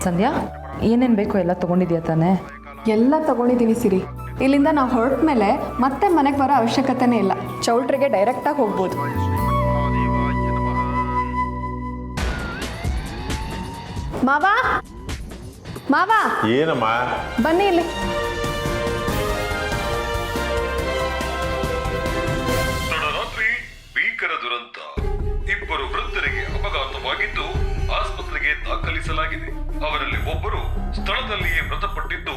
ಸಂಧ್ಯಾ ಏನೇನು ಬೇಕು ಎಲ್ಲ ತೊಗೊಂಡಿದ್ಯಾ ತಾನೇ? ಎಲ್ಲ ತಗೊಂಡಿದ್ದೀನಿ ಸಿರಿ. ಇಲ್ಲಿಂದ ನಾವು ಹೊರಟ ಮೇಲೆ ಮತ್ತೆ ಮನೆಗೆ ಬರೋ ಅವಶ್ಯಕತೆನೇ ಇಲ್ಲ. ಚೌಲ್ಟ್ರಿಗೆ ಡೈರೆಕ್ಟಾಗಿ ಹೋಗ್ಬೋದು. ಮಾವಾ ಮಾವಾ ಏನಮ್ಮ? ಬನ್ನಿ ಇಲ್ಲಿ. ತಡರಾತ್ರಿ ಭೀಕರ ದುರಂತ. ಇಬ್ಬರು ವೃದ್ಧರಿಗೆ ಅಪಘಾತವಾಗಿದ್ದು ಆಸ್ಪತ್ರೆಗೆ ದಾಖಲಿಸಲಾಗಿದೆ. ಅವರಲ್ಲಿ ಒಬ್ಬರು ಸ್ಥಳದಲ್ಲಿಯೇ ಮೃತಪಟ್ಟಿದ್ದು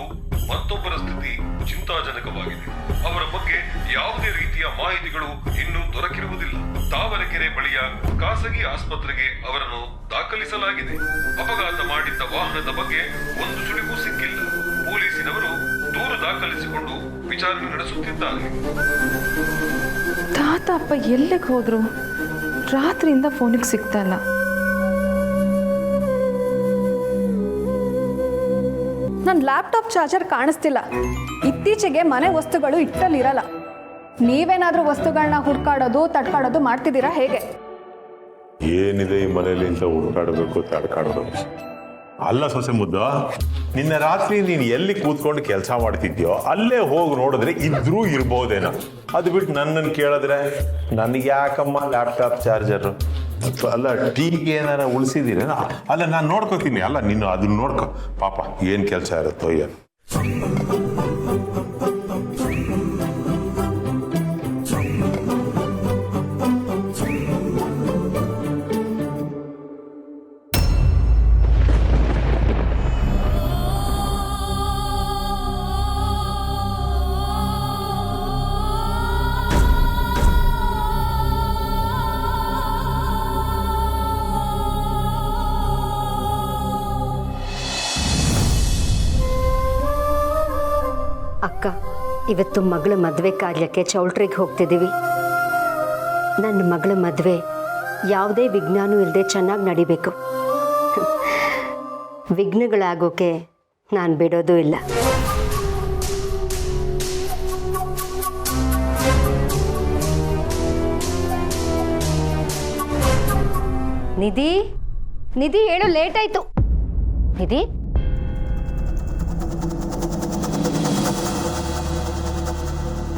ಮತ್ತೊಬ್ಬರ ಸ್ಥಿತಿ ಚಿಂತಾಜನಕವಾಗಿದೆ. ಅವರ ಬಗ್ಗೆ ಯಾವುದೇ ರೀತಿಯ ಮಾಹಿತಿಗಳು ಇನ್ನೂ ದೊರಕಿರುವುದಿಲ್ಲ. ತಾವರೆಕೆರೆ ಬಳಿಯ ಖಾಸಗಿ ಆಸ್ಪತ್ರೆಗೆ ಅವರನ್ನು ದಾಖಲಿಸಲಾಗಿದೆ. ಅಪಘಾತ ಮಾಡಿದ್ದ ವಾಹನದ ಬಗ್ಗೆ ಒಂದು ಸುಳಿವು ಸಿಕ್ಕಿಲ್ಲ. ಪೊಲೀಸಿನವರು ದೂರು ದಾಖಲಿಸಿಕೊಂಡು ವಿಚಾರಣೆ ನಡೆಸುತ್ತಿದ್ದಾರೆ. ತಾತ ಅಪ್ಪ ಎಲ್ಲಿಗೆ ಹೋದ್ರು? ರಾತ್ರಿಯಿಂದ ಫೋನಿಗೆ ಸಿಗ್ತಾ ಇಲ್ಲ. ನನ್ನ ಲ್ಯಾಪ್ಟಾಪ್ ಚಾರ್ಜರ್ ಕಾಣಿಸ್ತಿಲ್ಲ. ಇತ್ತೀಚೆಗೆ ಮನೆ ವಸ್ತುಗಳು ಇಟ್ಟಲ್ಲಿರಲ್ಲ. ನೀವೇನಾದ್ರೂ ವಸ್ತುಗಳನ್ನ ಹುಡ್ಕಾಡೋದು ತಡ್ಕಾಡೋದು ಮಾಡ್ತಿದ್ದೀರಾ ಹೇಗೆ? ಏನಿದೆ ಈ ಮನೇಲಿ ಅಂತ ಹುಡ್ಕಾಡಬೇಕು ತಡ್ಕಾಡೋದು. ಅಲ್ಲ ಸೊಸೆ ಮುದ್ದು, ನಿನ್ನೆ ರಾತ್ರಿ ನೀನು ಎಲ್ಲಿ ಕೂತ್ಕೊಂಡು ಕೆಲಸ ಮಾಡ್ತಿದ್ಯೋ ಅಲ್ಲೇ ಹೋಗಿ ನೋಡಿದ್ರೆ ಇದ್ರೂ ಇರ್ಬೋದೇನೋ. ಅದು ಬಿಟ್ಟು ನನ್ನನ್ನು ಕೇಳಿದ್ರೆ ನನಗೆ ಯಾಕಮ್ಮ ಲ್ಯಾಪ್ಟಾಪ್ ಚಾರ್ಜರು? ಅಲ್ಲ ಟೀಗೆ ಏನಾರ ಉಳಿಸಿದ್ದೀರೇನೋ? ಅಲ್ಲ ನಾನು ನೋಡ್ಕೋತೀನಿ. ಅಲ್ಲ ನೀನು ಅದನ್ನ ನೋಡ್ಕೊ ಪಾಪ, ಏನು ಕೆಲಸ ಇರುತ್ತೋ ಏನು. ಅಕ್ಕ, ಇವತ್ತು ಮಗಳ ಮದುವೆ ಕಾರ್ಯಕ್ಕೆ ಚೌಲ್ಟ್ರಿಗೆ ಹೋಗ್ತಿದ್ದೀವಿ. ನನ್ನ ಮಗಳ ಮದುವೆ ಯಾವುದೇ ವಿಘ್ನನೂ ಇಲ್ಲದೆ ಚೆನ್ನಾಗಿ ನಡಿಬೇಕು. ವಿಘ್ನಗಳಾಗೋಕೆ ನಾನು ಬಿಡೋದು ಇಲ್ಲ. ನಿಧಿ, ನಿಧಿ ಹೇಳು, ಲೇಟ್ ಆಯ್ತು. ನಿಧಿ,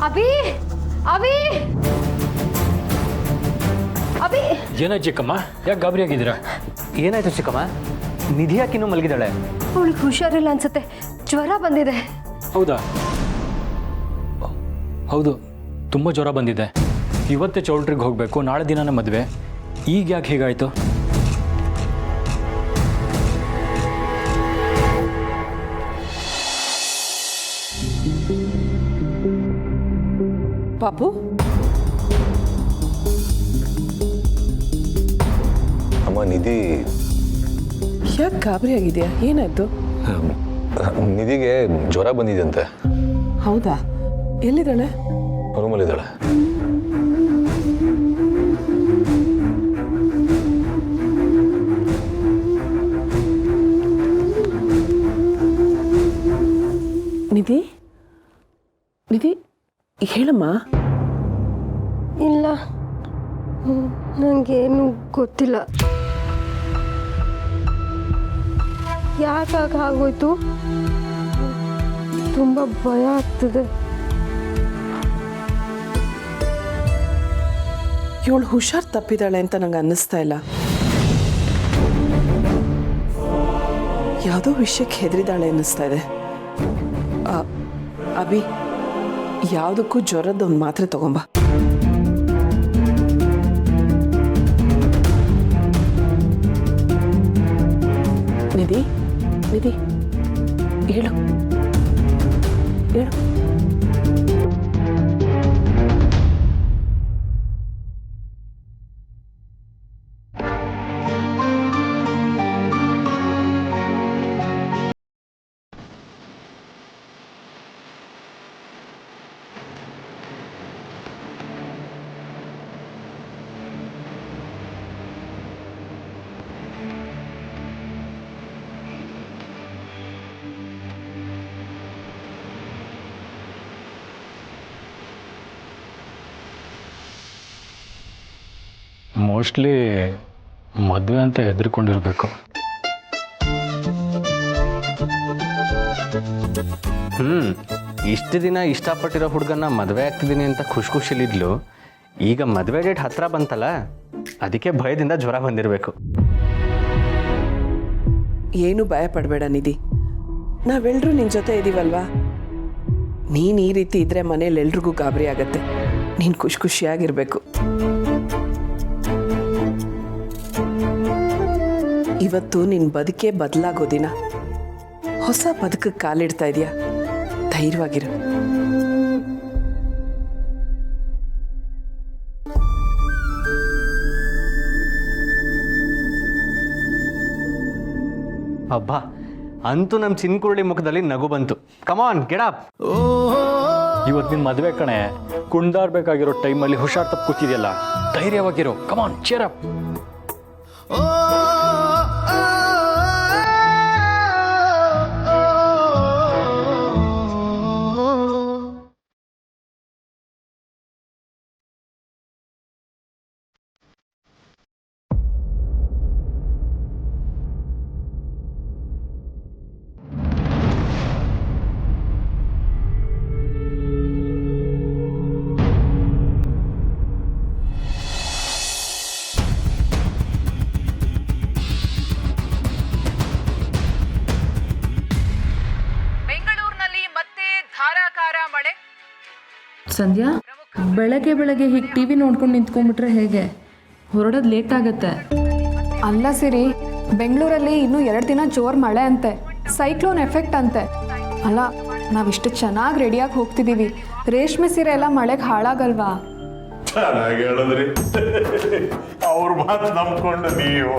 ಅಭಿ, ಅಭಿ, ಅಭಿ. ಏನಾಯ್ತು ಚಿಕ್ಕಮ್ಮ? ಯಾಕೆ ಗಾಬರಿ ಆಗಿದ್ದೀರಾ? ಏನಾಯ್ತು ಚಿಕ್ಕಮ್ಮ? ನಿಧಿ ಯಾಕಿನ್ನೂ ಮಲಗಿದ್ದಾಳೆ? ಅವಳಿಗೆ ಹುಷಾರಿಲ್ಲ ಅನ್ಸುತ್ತೆ, ಜ್ವರ ಬಂದಿದೆ. ಹೌದಾ? ಹೌದು, ತುಂಬ ಜ್ವರ ಬಂದಿದೆ. ಇವತ್ತೇ ಚೌಲ್ಟ್ರಿಗೆ ಹೋಗಬೇಕು, ನಾಳೆ ದಿನನೇ ಮದುವೆ. ಈಗ ಯಾಕೆ ಹೀಗಾಯಿತು? ಪಾಪು, ಅಮ್ಮ ನಿಧಿ ಯಾಕೆ ಗಾಬರಿ ಆಗಿದೆಯಾ? ಏನಾಯ್ತು? ನಿಧಿಗೆ ಜ್ವರ ಬಂದಿದೆಯಂತೆ. ಹೌದಾ? ಎಲ್ಲಿದ್ದಾಳೆ? ರೂಮಲ್ಲಿದ್ದಾಳೆ. ನಿಧಿ, ನಿಧಿ ಹೇಳಮ್ಮ. ಇಲ್ಲ, ನನಗೇನು ಗೊತ್ತಿಲ್ಲ. ಯಾಕಾಗ ಆಗೋಯ್ತು? ತುಂಬ ಭಯ ಆಗ್ತದೆ. ಇವಳು ಹುಷಾರ್ ತಪ್ಪಿದ್ದಾಳೆ ಅಂತ ನಂಗೆ ಅನ್ನಿಸ್ತಾ ಇಲ್ಲ. ಯಾವುದೋ ವಿಷಯಕ್ಕೆ ಹೆದರಿದಾಳೆ ಅನ್ನಿಸ್ತಾ ಇದೆ. ಅಭಿ, ಯಾವುದಕ್ಕೂ ಜ್ವರದೊಂದು ಮಾತ್ರೆ ತಗೊಂಬ. ನಿಧಿ, ನಿಧಿ ಹೇಳು, ಹೇಳು. ಮೋಸ್ಟ್ಲಿ ಮದುವೆ ಅಂತ ಹೆದರ್ಕೊಂಡಿರ್ಬೇಕು. ಇಷ್ಟು ದಿನ ಇಷ್ಟಪಟ್ಟಿರೋ ಹುಡುಗನ ಮದುವೆ ಆಗ್ತಿದ್ದೀನಿ ಅಂತ ಖುಷಿಲಿದ್ಲು. ಈಗ ಮದುವೆ ಡೇಟ್ ಹತ್ರ ಬಂತಲ್ಲ, ಅದಕ್ಕೆ ಭಯದಿಂದ ಜ್ವರ ಬಂದಿರಬೇಕು. ಏನು ಭಯ ಪಡಬೇಡ ನಿಧಿ, ನಾವೆಲ್ಲರೂ ನಿನ್ನ ಜೊತೆ ಇದ್ದೀವಲ್ವಾ. ನೀನು ಈ ರೀತಿ ಇದ್ರೆ ಮನೇಲಿ ಎಲ್ರಿಗೂ ಗಾಬರಿ ಆಗತ್ತೆ. ನೀನು ಖುಷಿಯಾಗಿರ್ಬೇಕು. ಇವತ್ತು ನಿನ್ನ ಬದುಕೇ ಬದಲಾಗೋ ದಿನ. ಹೊಸ ಬದುಕಕ್ಕೆ ಕಾಲಿಡ್ತಾ ಇದೆಯಾ, ಧೈರ್ಯವಾಗಿರು. ಅಬ್ಬಾ, ಅಂತೂ ನಮ್ಮ ಚಿನ್ಕುರುಳಿ ಮುಖದಲ್ಲಿ ನಗು ಬಂತು. ಕಮಾನ್ ಗೆಡಪ್. ಇವತ್ತು ನಿನ್ನ ಮದುವೆ ಕಣೆ, ಕುಣ್ದಾಡ್ಬೇಕಾಗಿರೋ ಟೈಮಲ್ಲಿ ಹುಷಾರ್ ತಪ್ಪು ಕೂತಿದೆಯಲ್ಲ, ಧೈರ್ಯವಾಗಿರೋ. ಕಮಾನ್, ಚೇರ್ ಅಪ್. ಸಂಧ್ಯಾ, ಬೆಳಗ್ಗೆ ಬೆಳಗ್ಗೆ ಹೀಗೆ ಟಿವಿ ನೋಡ್ಕೊಂಡು ನಿಂತ್ಕೊಂಡ್ಬಿಟ್ರೆ ಹೇಗೆ? ಹೊರಡೋದು ಲೇಟ್ ಆಗತ್ತೆ. ಅಲ್ಲ ಸಿರಿ, ಬೆಂಗಳೂರಲ್ಲಿ ಇನ್ನೂ 2 ದಿನ ಜೋರು ಮಳೆ ಅಂತೆ, ಸೈಕ್ಲೋನ್ ಎಫೆಕ್ಟ್ ಅಂತೆ. ಅಲ್ಲ, ನಾವಿಷ್ಟು ಚೆನ್ನಾಗಿ ರೆಡಿಯಾಗಿ ಹೋಗ್ತಿದ್ದೀವಿ, ರೇಷ್ಮೆ ಸೀರೆ ಎಲ್ಲ ಮಳೆಗೆ ಹಾಳಾಗಲ್ವಾ? ಚೆನ್ನಾಗಿ ಹೇಳಿದ್ರಿ. ಅವ್ರ ಮಾತು ನಂಬ್ಕೊಂಡು ನೀವು,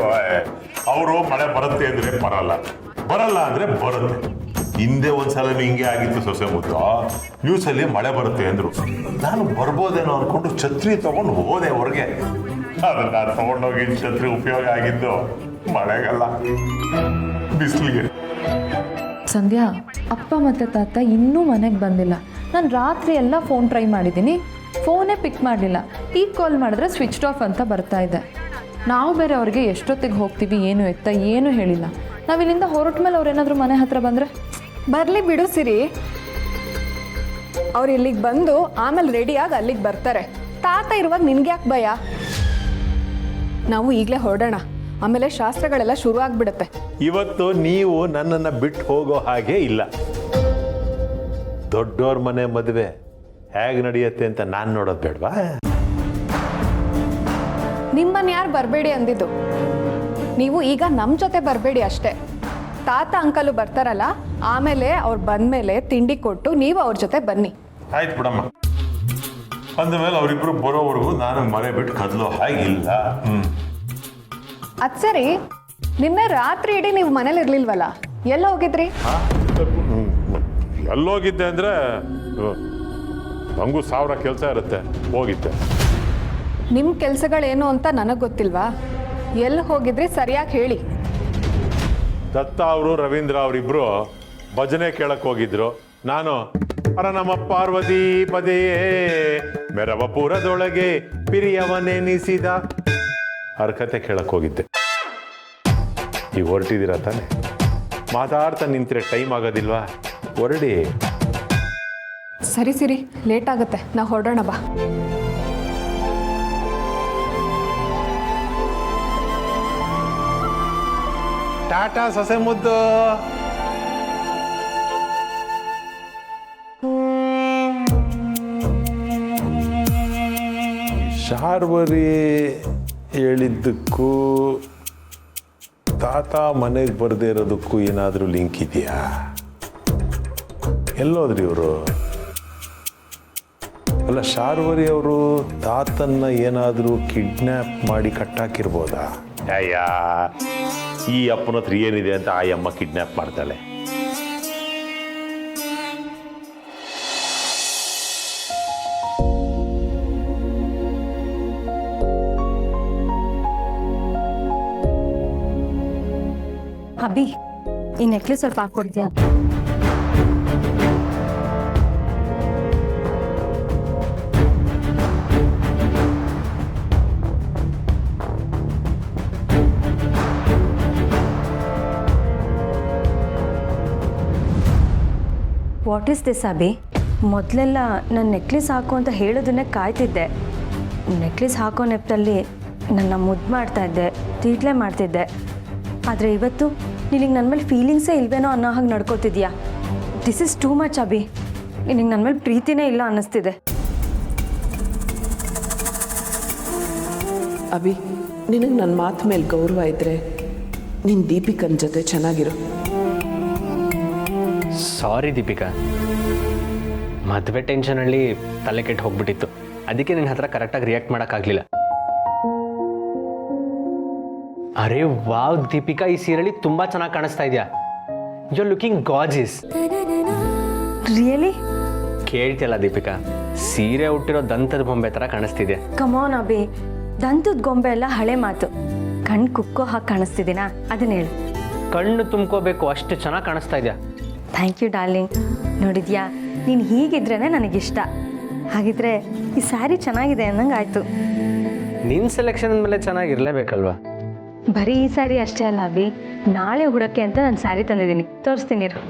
ಅವರು ಮಳೆ ಬರುತ್ತೆ ಅಂದ್ರೆ ಬರಲ್ಲ ಅಂದ್ರೆ ಬರುತ್ತೆ. ಹಿಂದೆ ಒಂದ್ಸಲ ಹಿಂಗೆ ಆಗಿತ್ತು ಸೊಸೆ ಮುದ್ದು. ನ್ಯೂಸಲ್ಲಿ ಮಳೆ ಬರುತ್ತೆ ಅಂದ್ರು. ನಾನು ಬರ್ಬೋದೇನೋ ಅನ್ಕೊಂಡು ಛತ್ರಿ ತಗೊಂಡು ಹೋದೆ ಹೊರಗೆ. ಅದನ್ನ ತಗೊಂಡೋಗಿ ಛತ್ರಿ ಉಪಯೋಗ ಆಗಿದ್ದು ಮಳೆಗಲ್ಲ, ಬಿಸಿಲಿಗೆ. ಸಂಧ್ಯಾ, ಅಪ್ಪ ಮತ್ತು ತಾತ ಇನ್ನೂ ಮನೆಗೆ ಬಂದಿಲ್ಲ. ನಾನು ರಾತ್ರಿ ಎಲ್ಲ ಫೋನ್ ಟ್ರೈ ಮಾಡಿದ್ದೀನಿ, ಫೋನೇ ಪಿಕ್ ಮಾಡಲಿಲ್ಲ. ಈಗ ಕಾಲ್ ಮಾಡಿದ್ರೆ ಸ್ವಿಚ್ ಆಫ್ ಅಂತ ಬರ್ತಾ ಇದೆ. ನಾವು ಬೇರೆ ಅವ್ರಿಗೆ ಎಷ್ಟೊತ್ತಿಗೆ ಹೋಗ್ತೀವಿ ಏನು ಎತ್ತ ಏನೂ ಹೇಳಿಲ್ಲ. ನಾವು ಇಲ್ಲಿಂದ ಹೊರಟ ಮೇಲೆ ಅವ್ರೇನಾದರೂ ಮನೆ ಹತ್ರ ಬಂದರೆ? ಬರಲಿ ಬಿಡು ಸಿರಿ, ಅವ್ರು ಇಲ್ಲಿಗೆ ಬಂದು ಆಮೇಲೆ ರೆಡಿಯಾಗಿ ಅಲ್ಲಿಗೆ ಬರ್ತಾರೆ. ತಾತ ಇರುವಾಗ ನಿನ್ಗೆ ಯಾಕೆ ಭಯ? ನಾವು ಈಗಲೇ ಹೊರಡೋಣ, ಆಮೇಲೆ ಶಾಸ್ತ್ರಗಳೆಲ್ಲ ಶುರು ಆಗ್ಬಿಡುತ್ತೆ. ಇವತ್ತು ನೀವು ನನ್ನನ್ನು ಬಿಟ್ಟು ಹೋಗೋ ಹಾಗೆ ಇಲ್ಲ. ದೊಡ್ಡೋರ್ ಮನೆ ಮದುವೆ ಹೇಗೆ ನಡೆಯುತ್ತೆ ಅಂತ ನಾನು ನೋಡೋದು ಬೇಡವಾ? ನಿಮ್ಮನ್ನ ಯಾರು ಬರಬೇಡಿ ಅಂದಿದ್ದು? ನೀವು ಈಗ ನಮ್ಮ ಜೊತೆ ಬರಬೇಡಿ ಅಷ್ಟೇ. ತಾತ ಅಂಕಲು ಬರ್ತಾರಲ್ಲ, ಆಮೇಲೆ ಅವ್ರು ಬಂದಮೇಲೆ ತಿಂಡಿ ಕೊಟ್ಟು ನೀವು ಅವ್ರ ಜೊತೆ ಬನ್ನಿ. ಆಯ್ತು ಬಿಡಮ್ಮ. ಅಂದಮೇಲೆ ಅವರಿಬ್ರು ಬರೋವರೆಗೂ ನಾನು ಮನೆ ಬಿಟ್ಟು ಕದಲೋ ಹಾಗಿಲ್ಲ. ಅದು ಸರಿ, ನಿನ್ನೆ ರಾತ್ರಿ ಇಡೀ ನೀವು ಮನೇಲಿ ಇರ್ಲಿಲ್ವಲ್ಲ, ಎಲ್ಲ ಹೋಗಿದ್ರಿ? ಎಲ್ಲೋಗಿದ್ದೆ ಅಂದ್ರೆ ನನಗೂ 1000 ಕೆಲಸ ಇರುತ್ತೆ, ಹೋಗಿದ್ದೆ. ನಿಮ್ಮ ಕೆಲಸಗಳೇನು ಅಂತ ನನಗೆ ಗೊತ್ತಿಲ್ವಾ? ಎಲ್ಲಿ ಹೋಗಿದ್ರಿ ಸರಿಯಾಗಿ ಹೇಳಿ. ದತ್ತ ಅವರು ರವೀಂದ್ರ ಅವರಿಬ್ರು ಭಜನೆ ಕೇಳಕ್ ಹೋಗಿದ್ರು. ನಾನು ಅರ ನಮ್ಮ ಪಾರ್ವತಿ ಪದೆಯೇ ಮೆರವಪುರದೊಳಗೆ ಪಿರಿಯವನೆನಿಸಿದ ಹರ್ಕತೆ ಕೇಳಕ್ ಹೋಗಿದ್ದೆ. ಈಗ ಹೊರಟಿದ್ದೀರಾ ತಾನೆ? ಮಾತಾಡ್ತಾ ನಿಂತ್ರೆ ಟೈಮ್ ಆಗೋದಿಲ್ವಾ? ಹೊರಡಿ. ಸರಿ ಸಿರಿ, ಲೇಟ್ ಆಗುತ್ತೆ, ನಾವು ಹೊರಡೋಣ ಬಾ. ಟಾಟಾ ಸೊಸೆ ಮುದ್ದು. ಶಾರ್ವರಿ ಹೇಳಿದ್ದಕ್ಕೂ ತಾತ ಮನೆಗೆ ಬರದೇ ಇರೋದಕ್ಕೂ ಏನಾದರೂ ಲಿಂಕ್ ಇದೆಯಾ? ಎಲ್ಲೋದ್ರಿ ಇವರು? ಅಲ್ಲ, ಶಾರ್ವರಿ ಅವರು ತಾತನ್ನ ಏನಾದರೂ ಕಿಡ್ನ್ಯಾಪ್ ಮಾಡಿ ಕಟ್ಟಾಕಿರ್ಬೋದಾ? ಅಯ್ಯ, ಈ ಅಪ್ಪನ ಹತ್ರ ಏನಿದೆ ಅಂತ ಆ ಅಮ್ಮ ಕಿಡ್ನ್ಯಾಪ್ ಮಾಡ್ತಾಳೆ. ಅಭಿ, ಈ ನೆಕ್ಲೆಸ್ ಸ್ವಲ್ಪ ಹಾಕ್ಕೊಡ್ತೀಯಾ? What is this Abhi? ಮೊದಲೆಲ್ಲ ನಾನು ನೆಕ್ಲೆಸ್ ಹಾಕು ಅಂತ ಹೇಳೋದನ್ನೇ ಕಾಯ್ತಿದ್ದೆ. ನೆಕ್ಲೆಸ್ ಹಾಕೋ ನೆಪದಲ್ಲಿ ನನ್ನ ಮುದ್ದು ಮಾಡ್ತಾಯಿದ್ದೆ, ತೀಟ್ಲೆ ಮಾಡ್ತಿದ್ದೆ. ಆದರೆ ಇವತ್ತು ನಿನಗೆ ನನ್ನ ಮೇಲೆ ಫೀಲಿಂಗ್ಸೇ ಇಲ್ವೇನೋ ಅನ್ನೋ ಹಾಗೆ ನಡ್ಕೋತಿದ್ಯಾ. This is too much Abhi. ನಿನಗೆ ನನ್ನ ಮೇಲೆ ಪ್ರೀತಿನೇ ಇಲ್ಲ ಅನ್ನಿಸ್ತಿದೆ. ಅಭಿ, ನಿನಗೆ ನನ್ನ ಮಾತು ಮೇಲೆ ಗೌರವ ಇದ್ದರೆ ನೀನು ದೀಪಿಕನ ಜೊತೆ ಚೆನ್ನಾಗಿರು. ಸಾರಿ ದೀಪಿಕಾ, ಮದುವೆ ಟೆನ್ಷನಲ್ಲಿ ತಲೆ ಕೆಟ್ಟು ಹೋಗ್ಬಿಟ್ಟಿತ್ತು. ಅದಕ್ಕೆ ನಿನ್ನ ಹತ್ರ ಕರೆಕ್ಟಾಗಿ ರಿಯಾಕ್ಟ್ ಮಾಡೋಕ್ಕಾಗಲಿಲ್ಲ. ಅರೆ ವಾವ್ ದೀಪಿಕಾ, ಈ ಸೀರೆಯಲ್ಲಿ ತುಂಬ ಚೆನ್ನಾಗಿ ಕಾಣಿಸ್ತಾ ಇದೆಯಾ. You are looking gorgeous. Really? ಕೇಳ್ತಿಯಲ್ಲ ದೀಪಿಕಾ, ಸೀರೆ ಹುಟ್ಟಿರೋ ದಂತದ ಬೊಂಬೆ ಥರ ಕಾಣಿಸ್ತಿದೆ. ಕಮಾನ್ ಅಭಿ, ದಂತದ ಗೊಂಬೆ ಎಲ್ಲ ಹಳೆ ಮಾತು. ಕಣ್ಣು ಕುಕ್ಕೋ ಹಾಗೆ ಕಾಣಿಸ್ತಿದ್ದೀನಾ? ಅದನ್ನ ಹೇಳು. ಕಣ್ಣು ತುಂಬ್ಕೋಬೇಕು, ಅಷ್ಟು ಚೆನ್ನಾಗಿ ಕಾಣಿಸ್ತಾ ಇದೆಯಾ. Thank you darling. ನೋಡಿದ್ಯಾ, ನೀನು ಹೀಗಿದ್ರೇ ನನಗಿಷ್ಟ. ಹಾಗಿದ್ರೆ ಈ ಸ್ಯಾರಿ ಚೆನ್ನಾಗಿದೆ ಅನ್ನಂಗೆ ಆಯಿತು. ನಿನ್ನ ಸೆಲೆಕ್ಷನ್ ಮೇಲೆ ಚೆನ್ನಾಗಿರಲೇಬೇಕಲ್ವಾ? ಬರೀ ಈ ಸ್ಯಾರಿ ಅಷ್ಟೇ ಅಲ್ಲ ಅಭಿ, ನಾಳೆ ಹುಡಕ್ಕೆ ಅಂತ ನಾನು ಸ್ಯಾರಿ ತಂದಿದ್ದೀನಿ, ತೋರಿಸ್ತೀನಿ ಇರು.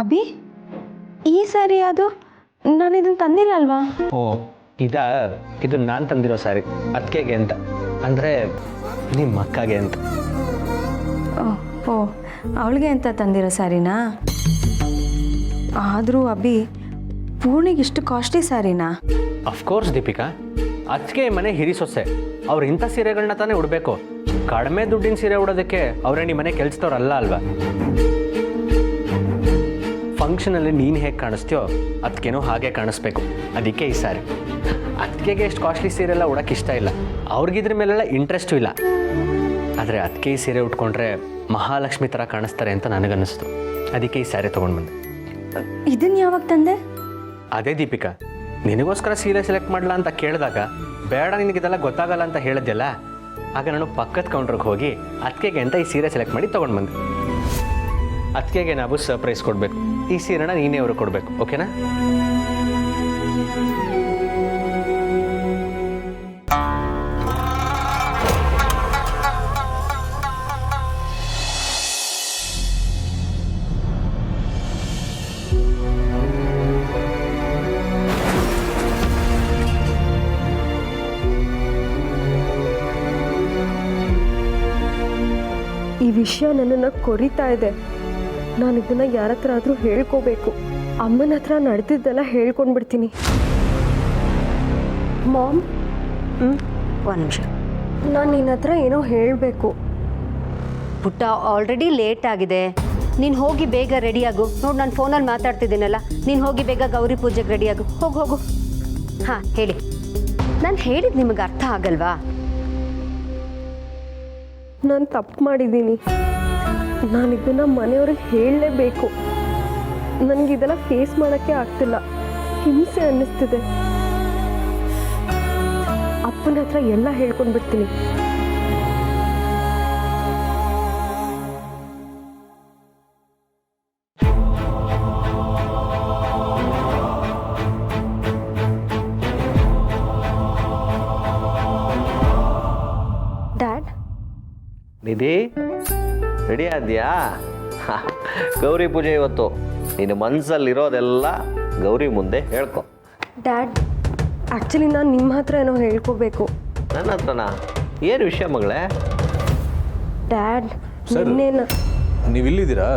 ಅಭಿ, ಈ ಸ್ಯಾರಿ ಅದು ನಾನು ಇದನ್ನು ತಂದಿಲ್ಲ ಅಲ್ವಾ? ಓ ಇದು ನಾನು ತಂದಿರೋ ಸ್ಯಾರಿ, ಅತ್ತಿಗೆಗೆ ಅಂತ, ಅಂದರೆ ನಿಮ್ಮ ಅಕ್ಕಗೆ ಅಂತ. ಓ ಅವಳಿಗೆ ಅಂತ ತಂದಿರೋ ಸ್ಯಾರಿನಾ? ಆದರೂ ಅಭಿ, ಪೂರ್ಣಿಗೆ ಇಷ್ಟು ಕಾಸ್ಟ್ಲಿ ಸ್ಯಾರಿನಾ? ಅಫ್ಕೋರ್ಸ್ ದೀಪಿಕಾ, ಅತ್ತಿಗೆ ಮನೆ ಹಿರಿ ಸೊಸೆ, ಅವ್ರು ಇಂಥ ಸೀರೆಗಳನ್ನ ತಾನೇ ಉಡಬೇಕು. ಕಡಿಮೆ ದುಡ್ಡಿನ ಸೀರೆ ಉಡೋದಕ್ಕೆ ಅವರೇ ನಿಮ್ಮ ಮನೆ ಕೆಲಸದವ್ರಲ್ಲ ಅಲ್ವಾ? ಫಂಕ್ಷನಲ್ಲಿ ನೀನು ಹೇಗೆ ಕಾಣಿಸ್ತೀಯೋ ಅದಕ್ಕೇನೋ ಹಾಗೆ ಕಾಣಿಸ್ಬೇಕು. ಅದಕ್ಕೆ ಈ ಸ್ಯಾರಿ. ಅತ್ತಿಗೆಗೆ ಎಷ್ಟು ಕಾಸ್ಟ್ಲಿ ಸೀರೆ ಎಲ್ಲ ಉಡೋಕ್ಕೆ ಇಷ್ಟ ಇಲ್ಲ, ಅವ್ರಿಗಿದ್ರ ಮೇಲೆಲ್ಲ ಇಂಟ್ರೆಸ್ಟು ಇಲ್ಲ. ಆದರೆ ಅದಕ್ಕೆ ಈ ಸೀರೆ ಉಟ್ಕೊಂಡ್ರೆ ಮಹಾಲಕ್ಷ್ಮಿ ಥರ ಕಾಣಿಸ್ತಾರೆ ಅಂತ ನನಗನ್ನಿಸ್ತು. ಅದಕ್ಕೆ ಈ ಸ್ಯಾರಿ ತೊಗೊಂಡು ಬಂದೆ. ಇದನ್ನು ಯಾವಾಗ ತಂದೆ? ಅದೇ ದೀಪಿಕಾ, ನಿನಗೋಸ್ಕರ ಸೀರೆ ಸೆಲೆಕ್ಟ್ ಮಾಡಲ ಅಂತ ಕೇಳಿದಾಗ ಬೇಡ ನಿನಗಿದೆಲ್ಲ ಗೊತ್ತಾಗಲ್ಲ ಅಂತ ಹೇಳಿದ್ಯಲ್ಲ, ಆಗ ನಾನು ಪಕ್ಕದ ಕೌಂಟ್ರಿಗೆ ಹೋಗಿ ಅತ್ತಿಗೆಗೆ ಅಂತ ಈ ಸೀರೆ ಸೆಲೆಕ್ಟ್ ಮಾಡಿ ತೊಗೊಂಡು ಬಂದೆ. ಅತ್ತಿಗೆಗೆ ನಾವು ಸರ್ಪ್ರೈಸ್ ಕೊಡಬೇಕು. ಈ ಸೀರೆನ ನೀನೇ ಅವರು ಕೊಡಬೇಕು, ಓಕೆನಾ? ಈ ವಿಷಯ ನನ್ನನ್ನು ಕೊರಿತಾ ಇದೆ. ನಾನು ಇದನ್ನು ಯಾರ ಹತ್ರ ಆದರೂ ಹೇಳ್ಕೋಬೇಕು. ಅಮ್ಮನ ಹತ್ರ ನಡೆದಿದ್ದೆಲ್ಲ ಹೇಳ್ಕೊಂಡ್ಬಿಡ್ತೀನಿ. ಮಾಮ್, ಒಂದು ನಿಮಿಷ, ನಾನು ನಿನ್ನ ಹತ್ರ ಏನೋ ಹೇಳಬೇಕು. ಪುಟ್ಟ, ಆಲ್ರೆಡಿ ಲೇಟ್ ಆಗಿದೆ. ನೀನು ಹೋಗಿ ಬೇಗ ರೆಡಿಯಾಗು. ನೋಡು, ನಾನು ಫೋನಲ್ಲಿ ಮಾತಾಡ್ತಿದ್ದೀನಲ್ಲ, ನೀನು ಹೋಗಿ ಬೇಗ ಗೌರಿ ಪೂಜೆಗೆ ರೆಡಿಯಾಗು. ಹೋಗು. ಹಾಂ, ಹೇಳಿ. ನಾನು ಹೇಳಿದ್ದು ನಿಮಗೆ ಅರ್ಥ ಆಗಲ್ವಾ? ನಾನು ತಪ್ಪು ಮಾಡಿದ್ದೀನಿ. ನಾನು ಇದನ್ನು ಮನೆಯವ್ರಿಗೆ ಹೇಳಲೇಬೇಕು. ನನಗಿದೆಲ್ಲ ಫೇಸ್ ಮಾಡೋಕ್ಕೆ ಆಗ್ತಿಲ್ಲ, ಹಿಂಸೆ ಅನ್ನಿಸ್ತಿದೆ. ಅಪ್ಪನ ಹತ್ರ ಎಲ್ಲ ಹೇಳ್ಕೊಂಡ್ಬಿಡ್ತೀನಿ. ಡ್ಯಾಡ್, ನಿಧಿ ರೆಡಿ ಆದ್ಯಾ? ಗೌರಿ ಪೂಜೆ ಇವತ್ತು. ನಿನ್ನ ಮನಸ್ಸಲ್ಲಿರೋದೆಲ್ಲ ಗೌರಿ ಮುಂದೆ ಹೇಳ್ಕೊ. ಡ್ಯಾಡ್, ಆ್ಯಕ್ಚುಲಿ ನಾನು ನಿಮ್ಮ ಹತ್ರ ಏನೋ ಹೇಳ್ಕೋಬೇಕು. ನನ್ನ ಹತ್ರನಾ? ಏನು ವಿಷಯ ಮಗಳೇ? ಡ್ಯಾಡ್, ನಿನ್ನೇನು ನೀವು ಇಲ್ಲಿದ್ದೀರಾ?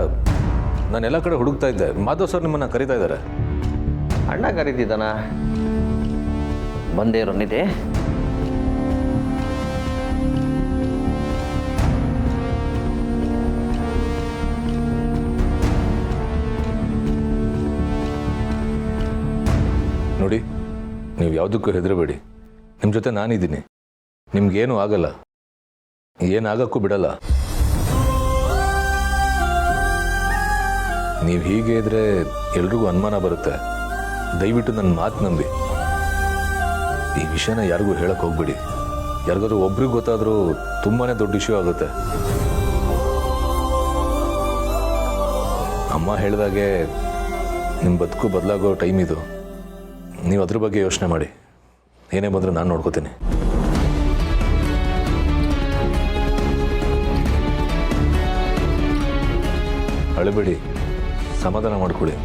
ನಾನು ಎಲ್ಲ ಕಡೆ ಹುಡುಕ್ತಾ ಇದ್ದೆ. ಮಾಧವ್ ಸರ್ ನಿಮ್ಮನ್ನು ಕರೀತಾ ಇದ್ದಾರೆ. ಅಣ್ಣ ಕರೀತಿದ್ದಾನ? ಬಂದೇ ಇರೋ ನಿಧಿ. ನೋಡಿ, ನೀವು ಯಾವುದಕ್ಕೂ ಹೆದರಬೇಡಿ. ನಿಮ್ಮ ಜೊತೆ ನಾನಿದ್ದೀನಿ. ನಿಮ್ಗೇನು ಆಗಲ್ಲ, ಏನಾಗಕ್ಕೂ ಬಿಡಲ್ಲ. ನೀವು ಹೀಗೆ ಇದ್ರೆ ಎಲ್ರಿಗೂ ಅನುಮಾನ ಬರುತ್ತೆ. ದಯವಿಟ್ಟು ನನ್ನ ಮಾತು ನಂಬಿ. ಈ ವಿಷಯನ ಯಾರಿಗೂ ಹೇಳಕ್ಕೆ ಹೋಗ್ಬೇಡಿ. ಯಾರಿಗಾದ್ರೂ ಒಬ್ರಿಗೆ ಗೊತ್ತಾದರೂ ತುಂಬಾ ದೊಡ್ಡ ಇಶ್ಯೂ ಆಗುತ್ತೆ. ಅಮ್ಮ ಹೇಳಿದಾಗೆ ನಿಮ್ಮ ಬದುಕು ಬದಲಾಗೋ ಟೈಮ್ ಇದು. ನೀವು ಅದ್ರ ಬಗ್ಗೆ ಯೋಚನೆ ಮಾಡಿ. ಏನೇ ಬಂದರೂ ನಾನು ನೋಡ್ಕೋತೀನಿ. ಅಳಬೇಡಿ, ಸಮಾಧಾನ ಮಾಡ್ಕೊಳ್ಳಿ.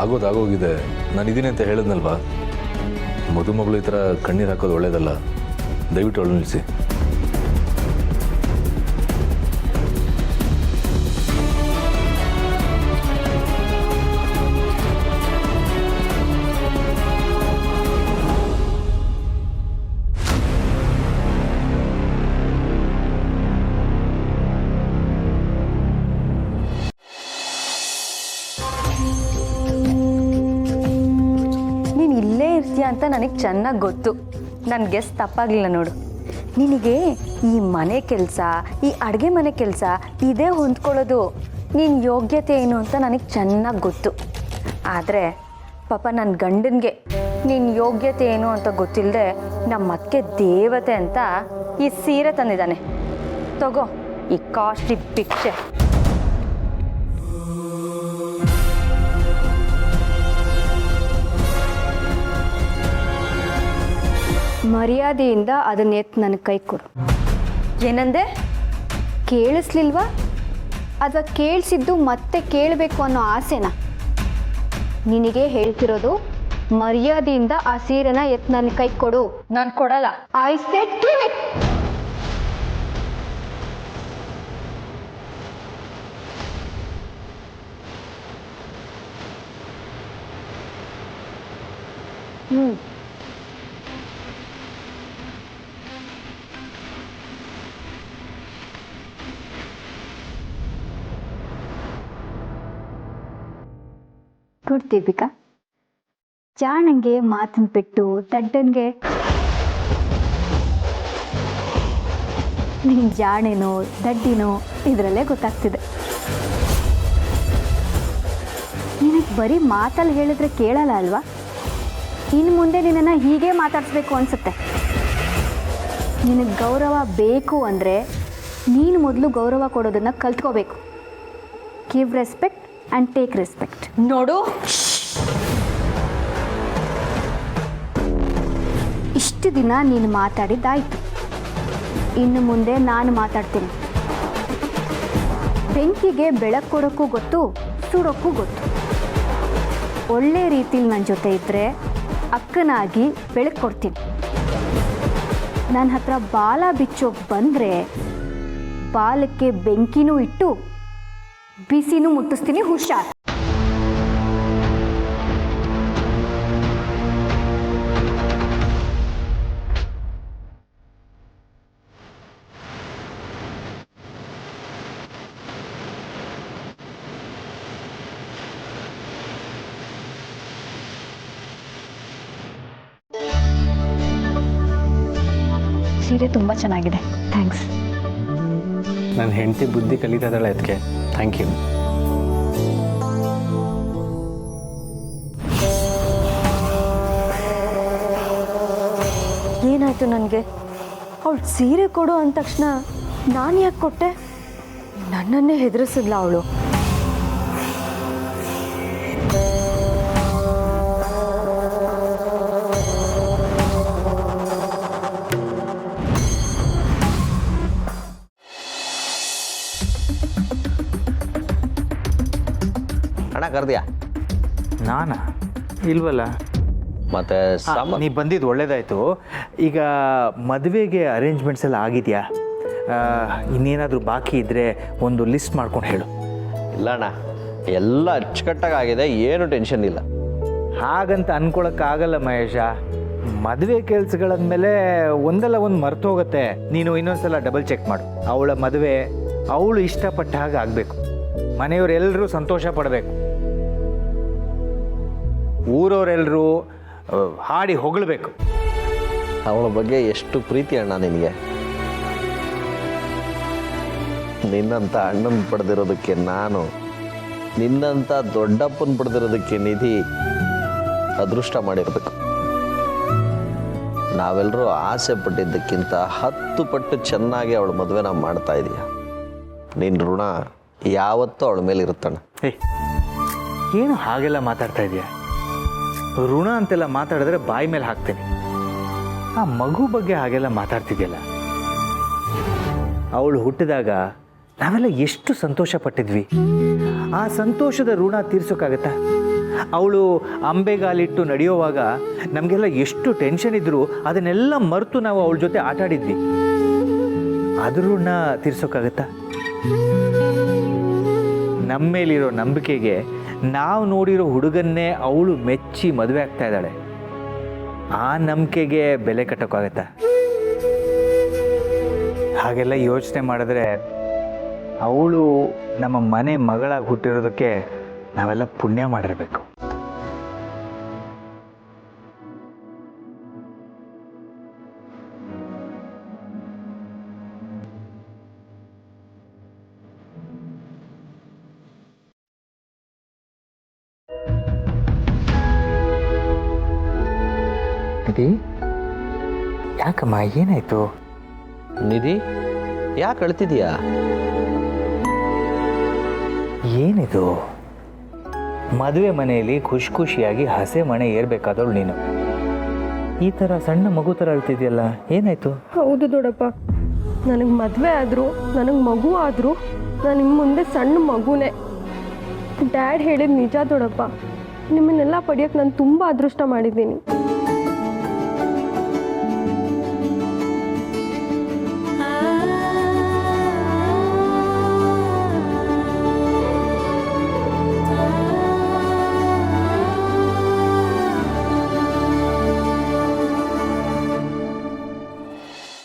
ಆಗೋದಾಗೋಗಿದೆ. ನಾನಿದ್ದೀನಿ ಅಂತ ಹೇಳಿದ್ನಲ್ವಾ, ಮದುಮಗಳು ಈ ಥರ ಕಣ್ಣೀರು ಹಾಕೋದು ಒಳ್ಳೇದಲ್ಲ. ದಯವಿಟ್ಟು ಅವಳು ನಿಲ್ಲಿಸಿ. ನೀನು ಇಲ್ಲೇ ಇರ್ತೀಯ ಅಂತ ನನಗೆ ಚೆನ್ನಾಗಿ ಗೊತ್ತು. ನನ್ನ ಗೆಸ್ ತಪ್ಪಾಗಲಿಲ್ಲ ನೋಡು. ನಿನಗೆ ಈ ಮನೆ ಕೆಲಸ, ಈ ಅಡುಗೆ ಮನೆ ಕೆಲಸ ಇದೇ ಹೊಂದ್ಕೊಳ್ಳೋದು ನಿನ್ನ ಯೋಗ್ಯತೆ ಏನು ಅಂತ ನನಗೆ ಚೆನ್ನಾಗಿ ಗೊತ್ತು. ಆದರೆ ಪಾಪ ನನ್ನ ಗಂಡನಿಗೆ ನಿನ್ನ ಯೋಗ್ಯತೆ ಏನು ಅಂತ ಗೊತ್ತಿಲ್ಲದೆ ನಮ್ಮ ಅತ್ತೆ ದೇವತೆ ಅಂತ ಈ ಸೀರೆ ತಂದಿದ್ದಾನೆ. ತಗೋ ಈ ಕಾಸ್ಟ್ಲಿ ಭಿಕ್ಷೆ. ಮರ್ಯಾದೆಯಿಂದ ಅದನ್ನ ಎತ್ತು ನನ್ನ ಕೈ ಕೊಡು. ಏನಂದೆ? ಕೇಳಿಸ್ಲಿಲ್ವಾ? ಅಥವಾ ಕೇಳಿಸಿದ್ದು ಮತ್ತೆ ಕೇಳಬೇಕು ಅನ್ನೋ ಆಸೆನಾ? ನಿನಗೆ ಹೇಳ್ತಿರೋದು, ಮರ್ಯಾದೆಯಿಂದ ಆ ಸೀರೆನ ಎತ್ತು ನನ್ನ ಕೈ ಕೊಡು. ನಾನು ಕೊಡಲ್ಲ. I said give it. Good Deepika. ಜಾಣಂಗೆ ಮಾತಿನ ಬಿಟ್ಟು ದಡ್ಡನ್ಗೆ ನೀನು ಜಾಣೇನೋ ದಡ್ಡಿನೋ ಇದರಲ್ಲೇ ಗೊತ್ತಾಗ್ತಿದೆ. ನಿನಗೆ ಬರೀ ಮಾತಲ್ಲಿ ಹೇಳಿದ್ರೆ ಕೇಳಲ್ಲ ಅಲ್ವಾ? ಇನ್ನು ಮುಂದೆ ನಿನ್ನನ್ನು ಹೀಗೆ ಮಾತಾಡಿಸ್ಬೇಕು ಅನಿಸುತ್ತೆ. ನಿನಗೆ ಗೌರವ ಬೇಕು ಅಂದರೆ ನೀನು ಮೊದಲು ಗೌರವ ಕೊಡೋದನ್ನು ಕಲ್ತ್ಕೋಬೇಕು. Give respect and take respect. ನೋಡು, ಇಷ್ಟು ದಿನ ನೀನು ಮಾತಾಡಿದ್ದಾಯಿತು. ಇನ್ನು ಮುಂದೆ ನಾನು ಮಾತಾಡ್ತೀನಿ. ಬೆಂಕಿಗೆ ಬೆಳಕು ಕೊಡೋಕ್ಕೂ ಗೊತ್ತು, ಸುಡೋಕ್ಕೂ ಗೊತ್ತು. ಒಳ್ಳೆ ರೀತಿಲಿ ನನ್ನ ಜೊತೆ ಇದ್ದರೆ ಅಕ್ಕನಾಗಿ ಬೆಳಕು ಕೊಡ್ತೀನಿ. ನನ್ನ ಹತ್ರ ಬಾಲ ಬಿಚ್ಚೋಕೆ ಬಂದರೆ ಬಾಲಕ್ಕೆ ಬೆಂಕಿನೂ ಇಟ್ಟು ಬಿಸಿನೂ ಮುಟ್ಟಿಸ್ತೀನಿ. ಹುಷಾರ್. ಸೀರೆ ತುಂಬ ಚೆನ್ನಾಗಿದೆ. ಥ್ಯಾಂಕ್ಸ್. ನನ್ನ ಹೆಂಡತಿ ಬುದ್ಧಿ ಕಲಿತಾ ಇದ್ದಾಳೆ, ಅದಕ್ಕೆ ಥ್ಯಾಂಕ್ ಯು. ಏನಾಯಿತು ನನಗೆ? ಅವಳು ಸೀರೆ ಕೊಡು ಅಂದ ತಕ್ಷಣ ನಾನು ಯಾಕೆ ಕೊಟ್ಟೆ? ನನ್ನನ್ನೇ ಹೆದರಿಸಿದ್ಲ ಅವಳು. ಹಣ ಕರ್ದ್ಯಾ? ನಾನಾ? ಇಲ್ವಲ್ಲ. ಮತ್ತೆ ನೀ ಬಂದಿದ್ದು ಒಳ್ಳೇದಾಯಿತು. ಈಗ ಮದುವೆಗೆ ಅರೇಂಜ್ಮೆಂಟ್ಸ್ ಎಲ್ಲ ಆಗಿದೆಯಾ? ಇನ್ನೇನಾದರೂ ಬಾಕಿ ಇದ್ದರೆ ಒಂದು ಲಿಸ್ಟ್ ಮಾಡ್ಕೊಂಡು ಹೇಳು. ಇಲ್ಲ ಅಣ್ಣ, ಎಲ್ಲ ಅಚ್ಚುಕಟ್ಟಾಗಿ ಆಗಿದೆ, ಏನು ಟೆನ್ಷನ್ ಇಲ್ಲ. ಹಾಗಂತ ಅನ್ಕೊಳಕ್ಕಾಗಲ್ಲ ಮಹೇಶ. ಮದುವೆ ಕೆಲಸಗಳಂದಮೇಲೆ ಒಂದಲ್ಲ ಒಂದು ಮರ್ತು ಹೋಗುತ್ತೆ. ನೀನು ಇನ್ನೊಂದ್ಸಲ ಡಬಲ್ ಚೆಕ್ ಮಾಡು. ಅವಳ ಮದುವೆ ಅವಳು ಇಷ್ಟಪಟ್ಟ ಹಾಗೆ ಆಗಬೇಕು. ಮನೆಯವರೆಲ್ಲರೂ ಸಂತೋಷ ಪಡಬೇಕು. ಊರವರೆಲ್ಲರೂ ಹಾಡಿ ಹೊಗಳಬೇಕು. ಅವಳ ಬಗ್ಗೆ ಎಷ್ಟು ಪ್ರೀತಿ ಅಣ್ಣ ನಿನಗೆ. ನಿನ್ನಂಥ ಅಣ್ಣನ ಪಡೆದಿರೋದಕ್ಕೆ ನಾನು, ನಿನ್ನಂಥ ದೊಡ್ಡಪ್ಪನ ಪಡೆದಿರೋದಕ್ಕೆ ನಿಧಿ ಅದೃಷ್ಟ ಮಾಡಿರಬೇಕು. ನಾವೆಲ್ಲರೂ ಆಸೆ ಪಟ್ಟಿದ್ದಕ್ಕಿಂತ 10 ಪಟ್ಟು ಚೆನ್ನಾಗಿ ಅವಳ ಮದುವೆನ ಮಾಡ್ತಾ ಇದೀಯ. ನಿನ್ನ ಋಣ ಯಾವತ್ತೂ ಅವಳ ಮೇಲೆ ಇರುತ್ತಣ್ಣ. ಏನು ಹಾಗೆಲ್ಲ ಮಾತಾಡ್ತಾ ಇದೆಯಾ? ಋಣ ಅಂತೆಲ್ಲ ಮಾತಾಡಿದ್ರೆ ಬಾಯಿ ಮೇಲೆ ಹಾಕ್ತೀನಿ. ಆ ಮಗು ಬಗ್ಗೆ ಹಾಗೆಲ್ಲ ಮಾತಾಡ್ತಿದ್ಯಲ್ಲ. ಅವಳು ಹುಟ್ಟಿದಾಗ ನಾವೆಲ್ಲ ಎಷ್ಟು ಸಂತೋಷ ಪಟ್ಟಿದ್ವಿ. ಆ ಸಂತೋಷದ ಋಣ ತೀರ್ಸೋಕ್ಕಾಗತ್ತಾ? ಅವಳು ಅಂಬೆಗಾಲಿಟ್ಟು ನಡೆಯೋವಾಗ ನಮಗೆಲ್ಲ ಎಷ್ಟು ಟೆನ್ಷನ್ ಇದ್ದರೂ ಅದನ್ನೆಲ್ಲ ಮರೆತು ನಾವು ಅವಳ ಜೊತೆ ಆಟ ಆಡಿದ್ವಿ. ಅದ್ರ ಋಣ ತೀರ್ಸೋಕ್ಕಾಗತ್ತಾ? ನಮ್ಮ ಮೇಲಿರೋ ನಂಬಿಕೆಗೆ ನಾವು ನೋಡಿರೋ ಹುಡುಗನ್ನೇ ಅವಳು ಮೆಚ್ಚಿ ಮದುವೆ ಆಗ್ತಾ ಇದ್ದಾಳೆ. ಆ ನಂಬಿಕೆಗೆ ಬೆಲೆ ಕಟ್ಟೋಕ್ಕಾಗತ್ತಾ? ಹಾಗೆಲ್ಲ ಯೋಚನೆ ಮಾಡಿದ್ರೆ ಅವಳು ನಮ್ಮ ಮನೆ ಮಗಳಾಗಿ ಹುಟ್ಟಿರೋದಕ್ಕೆ ನಾವೆಲ್ಲ ಪುಣ್ಯ ಮಾಡಿರಬೇಕು. ನಿಧಿ, ಯಾಕಮ್ಮ, ಏನಾಯ್ತು? ನಿಧಿ, ಯಾಕೆ ಅಳ್ತಿದೀಯಾ? ಏನಿದು? ಮದುವೆ ಮನೆಯಲ್ಲಿ ಖುಷಿ ಖುಷಿಯಾಗಿ ಹಸೆ ಮಣೆ ಏರ್ಬೇಕಾದವಳು ನೀನು ಈ ಥರ ಸಣ್ಣ ಮಗು ಥರ ಅಳ್ತಿದ್ಯಲ್ಲ, ಏನಾಯ್ತು? ಹೌದು ದೊಡ್ಡಪ್ಪ, ನನಗೆ ಮದುವೆ ಆದರೂ ನನಗೆ ಮಗು ಆದರೂ ನಾನು ನಿಮ್ಮ ಮುಂದೆ ಸಣ್ಣ ಮಗುನೇ. ಡ್ಯಾಡ್ ಹೇಳಿದ ನಿಜ ದೊಡ್ಡಪ್ಪ, ನಿಮ್ಮನ್ನೆಲ್ಲ ಪಡೆಯೋಕ್ಕೆ ನಾನು ತುಂಬ ಅದೃಷ್ಟ ಮಾಡಿದ್ದೀನಿ.